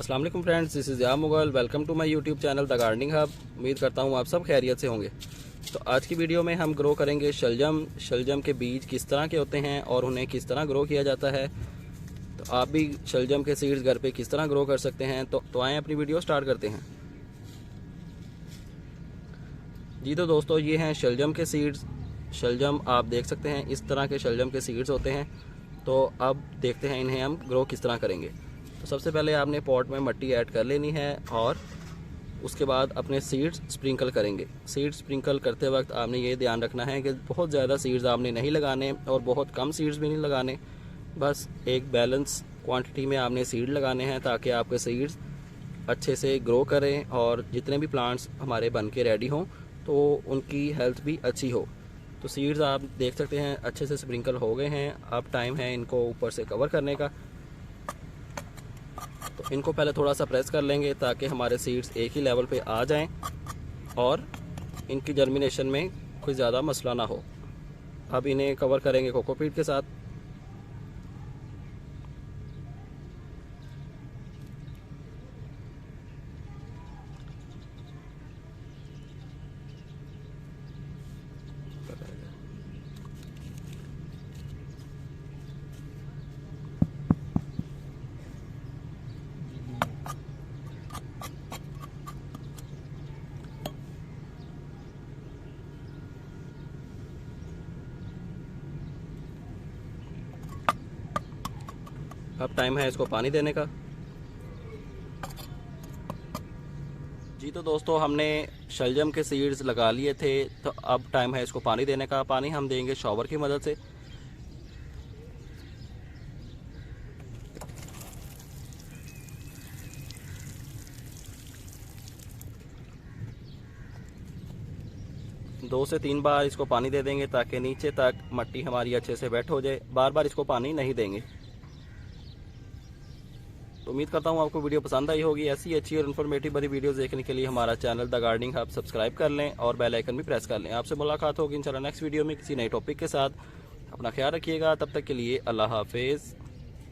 अस्सलाम वालेकुम friends, this is या Mughal. Welcome to my YouTube channel the gardening hub. उम्मीद करता हूँ आप सब खैरियत से होंगे। तो आज की वीडियो में हम ग्रो करेंगे शलजम। शलजम के बीज किस तरह के होते हैं और उन्हें किस तरह ग्रो किया जाता है। तो आप भी शलजम के सीड्स घर पे किस तरह ग्रो कर सकते हैं। तो आएँ अपनी वीडियो स्टार्ट करते हैं। जी तो दोस्तों, ये हैं शलजम के सीड्स। शलजम आप देख सकते हैं, इस तरह के शलजम के सीड्स होते हैं। तो अब देखते हैं इन्हें हम ग्रो किस तरह करेंगे। तो सबसे पहले आपने पॉट में मिट्टी ऐड कर लेनी है और उसके बाद अपने सीड्स स्प्रिंकल करेंगे। सीड्स स्प्रिंकल करते वक्त आपने ये ध्यान रखना है कि बहुत ज़्यादा सीड्स आपने नहीं लगाने और बहुत कम सीड्स भी नहीं लगाने। बस एक बैलेंस क्वांटिटी में आपने सीड लगाने हैं ताकि आपके सीड्स अच्छे से ग्रो करें और जितने भी प्लांट्स हमारे बन के रेडी हों तो उनकी हेल्थ भी अच्छी हो। तो सीड्स आप देख सकते हैं अच्छे से स्प्रिंकल हो गए हैं। अब टाइम है इनको ऊपर से कवर करने का। तो इनको पहले थोड़ा सा प्रेस कर लेंगे ताकि हमारे सीड्स एक ही लेवल पे आ जाएं और इनकी जर्मिनेशन में कोई ज़्यादा मसला ना हो। अब इन्हें कवर करेंगे कोकोपीट के साथ। अब टाइम है इसको पानी देने का। जी तो दोस्तों, हमने शलजम के सीड्स लगा लिए थे, तो अब टाइम है इसको पानी देने का। पानी हम देंगे शॉवर की मदद से। दो से तीन बार इसको पानी दे देंगे ताकि नीचे तक मिट्टी हमारी अच्छे से वेट हो जाए। बार बार इसको पानी नहीं देंगे। तो उम्मीद करता हूँ आपको वीडियो पसंद आई होगी। ऐसी अच्छी और इन्फॉर्मेटिव बड़ी वीडियोस देखने के लिए हमारा channel the gardening hub subscribe कर लें और बेल आइकन भी प्रेस कर लें। आपसे मुलाकात होगी इंशाल्लाह नेक्स्ट वीडियो में किसी नए टॉपिक के साथ। अपना ख्याल रखिएगा। तब तक के लिए अल्लाह हाफिज़।